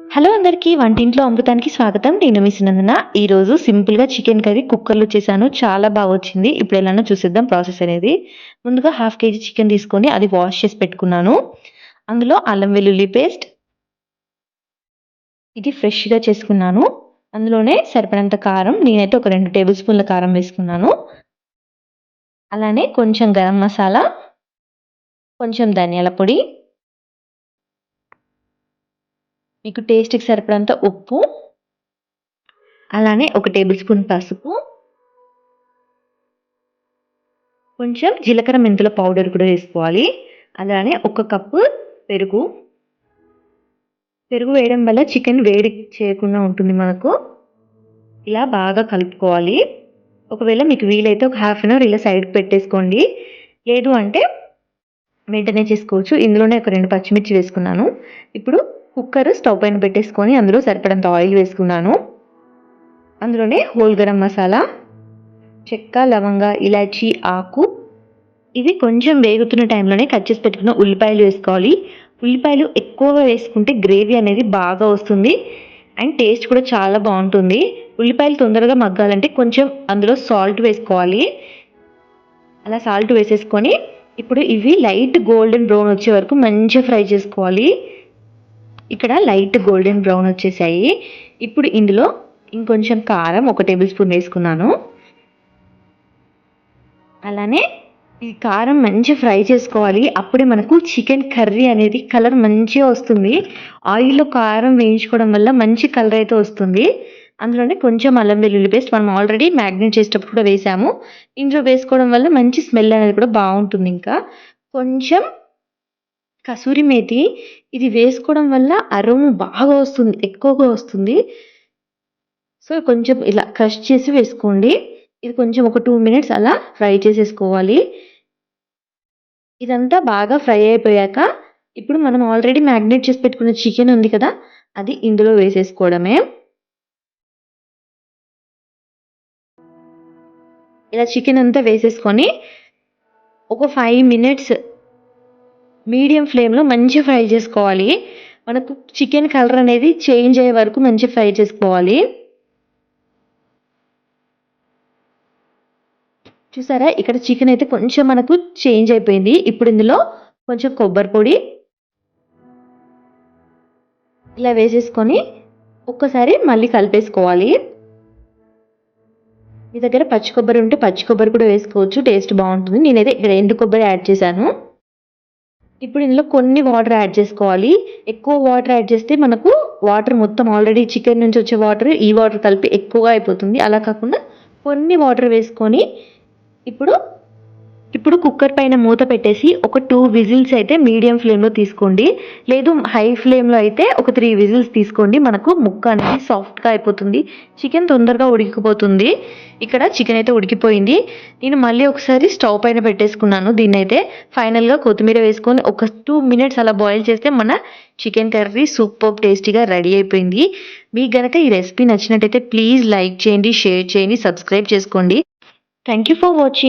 Hello అందరికీ వంటింట్లో అమృతానికి స్వాగతం. నేను మీ సునందన. ఈరోజు సింపుల్‌గా చికెన్ కర్రీ కుక్కర్‌లో చేశాను. చాలా బాగా వచ్చింది. ఇప్పుడు ఎలానో చూసేద్దాం ప్రాసెస్ అనేది. ముందుగా హాఫ్ కేజీ చికెన్ తీసుకొని అది వాష్ చేసి పెట్టుకున్నాను. అందులో అల్లం వెల్లుల్లి పేస్ట్ ఇది ఫ్రెష్‌గా చేసుకున్నాను. అందులోనే సరిపడినంత కారం నేనైతే ఒక 2 టేబుల్ స్పూన్ల కారం వేసుకున్నాను. అలానే కొంచెం గరం మసాలా, కొంచెం ధనియాల పొడి, మీకు టేస్ట్‌కి సరిపడంత ఉప్పు, అలానే ఒక టేబుల్ స్పూన్ పసుపు, కొంచెం జీలకర్ర మెంతుల పౌడర్ కూడా వేసుకోవాలి. అలానే ఒక కప్పు పెరుగు. పెరుగు వేయడం వల్ల చికెన్ వేడి చేయకుండా ఉంటుంది మనకు. ఇలా బాగా కలుపుకోవాలి. ఒకవేళ మీకు వీలైతే ఒక హాఫ్ అన్ అవర్ ఇలా సైడ్‌కి పెట్టేసుకోండి. లేదు అంటే వెంటనే చేసుకోవచ్చు. ఇందులోనే ఒక 2 పచ్చిమిర్చి వేసుకున్నాను. ఇప్పుడు కుక్కర్ స్టవ్ పైన పెట్టేసుకొని అందులో సరిపడంత ఆయిల్ వేసుకున్నాను. అందులోనే హోల్ గరం మసాలా, చెక్క, లవంగ, ఇలాచీ ఆకు ఇవి కొంచెం వేగుతున్న టైంలోనే కట్ చేసి పెట్టుకున్న ఉల్లిపాయలు వేసుకోవాలి. ఉల్లిపాయలు ఎక్కువగా వేసుకుంటే గ్రేవీ అనేది బాగా వస్తుంది. అండ్ టేస్ట్ కూడా చాలా బావుంటుంది. ఉల్లిపాయలు తొందరగా మగ్గాలంటే కొంచెం అందులో సాల్ట్ వేసుకోవాలి. అలా సాల్ట్ వేసేసుకొని ఇప్పుడు ఇవి లైట్ గోల్డెన్ బ్రౌన్ వచ్చే వరకు మంచిగా ఫ్రై చేసుకోవాలి. ఇక్కడ లైట్ గోల్డెన్ బ్రౌన్ వచ్చేసాయి. ఇప్పుడు ఇందులో ఇంకొంచెం కారం ఒక టేబుల్ స్పూన్ వేసుకున్నాను. అలానే ఈ కారం మంచిగా ఫ్రై చేసుకోవాలి. అప్పుడే మనకు చికెన్ కర్రీ అనేది కలర్ మంచిగా వస్తుంది. ఆయిల్‌లో కారం వేయించుకోవడం వల్ల మంచి కలర్ అయితే వస్తుంది. అందులోనే కొంచెం అల్లం వెల్లుల్లి పేస్ట్ మనం ఆల్రెడీ మ్యారినేట్ చేసేటప్పుడు కూడా వేసాము. ఇందులో వేసుకోవడం వల్ల మంచి స్మెల్ అనేది కూడా బావుంటుంది ఇంకా. కొంచెం కసూరి మేతి ఇది వేసుకోవడం వల్ల అరోమా బాగా వస్తుంది. ఎక్కువగా వస్తుంది. సో, కొంచెం ఇలా క్రష్ చేసి వేసుకోండి. ఇది కొంచెం ఒక 2 మినిట్స్ అలా ఫ్రై చేసేసుకోవాలి. ఇదంతా బాగా ఫ్రై అయిపోయాక, ఇప్పుడు మనం ఆల్రెడీ మ్యారినేట్ చేసి పెట్టుకున్న చికెన్ ఉంది కదా! అది ఇందులో వేసేసుకోవడమే. ఇలా చికెన్ అంతా వేసేసుకొని, ఒక 5 మినిట్స్ మీడియం ఫ్లేమ్‌లో మంచిగా ఫ్రై చేసుకోవాలి. మనకు చికెన్ కలర్ అనేది చేంజ్ అయ్యే వరకు మంచిగా ఫ్రై చేసుకోవాలి. చూసారా? ఇక్కడ చికెన్ అయితే కొంచెం మనకు చేంజ్ అయిపోయింది. ఇప్పుడు ఇందులో కొంచెం కొబ్బరి పొడి ఇలా వేసేసుకొని ఒక్కసారి మళ్ళీ కలిపేసుకోవాలి. మీ దగ్గర పచ్చి కొబ్బరి ఉంటే పచ్చి కొబ్బరి కూడా వేసుకోవచ్చు. టేస్ట్ బావుంటుంది. నేనైతే ఇక్కడ ఎండు కొబ్బరి యాడ్ చేశాను. ఇప్పుడు ఇందులో కొన్ని వాటర్ యాడ్ చేసుకోవాలి. ఎక్కువ వాటర్ యాడ్ చేస్తే మనకు వాటర్ మొత్తం ఆల్రెడీ చికెన్ నుంచి వచ్చే వాటర్ ఈ వాటర్ కలిపి ఎక్కువగా అయిపోతుంది. అలా కాకుండా కొన్ని వాటర్ వేసుకొని ఇప్పుడు ఇప్పుడు కుక్కర్ పైన మూత పెట్టేసి ఒక 2 విజిల్స్ అయితే మీడియం ఫ్లేమ్‌లో తీసుకోండి. లేదు హై ఫ్లేమ్‌లో అయితే ఒక 3 విజిల్స్ తీసుకోండి. మనకు ముక్క అనేది సాఫ్ట్‌గా అయిపోతుంది. చికెన్ తొందరగా ఉడికిపోతుంది. ఇక్కడ చికెన్ అయితే ఉడికిపోయింది. నేను మళ్ళీ ఒకసారి స్టవ్ పైన పెట్టేసుకున్నాను దీన్నైతే. ఫైనల్‌గా కొత్తిమీర వేసుకొని ఒక 2 మినిట్స్ అలా బాయిల్ చేస్తే మన చికెన్ కర్రీ సూపర్బ్ టేస్టీగా రెడీ అయిపోయింది. మీకు గనక ఈ రెసిపీ నచ్చినట్టయితే ప్లీజ్ లైక్ చేయండి, షేర్ చేయండి, సబ్స్క్రైబ్ చేసుకోండి. Thank you for watching.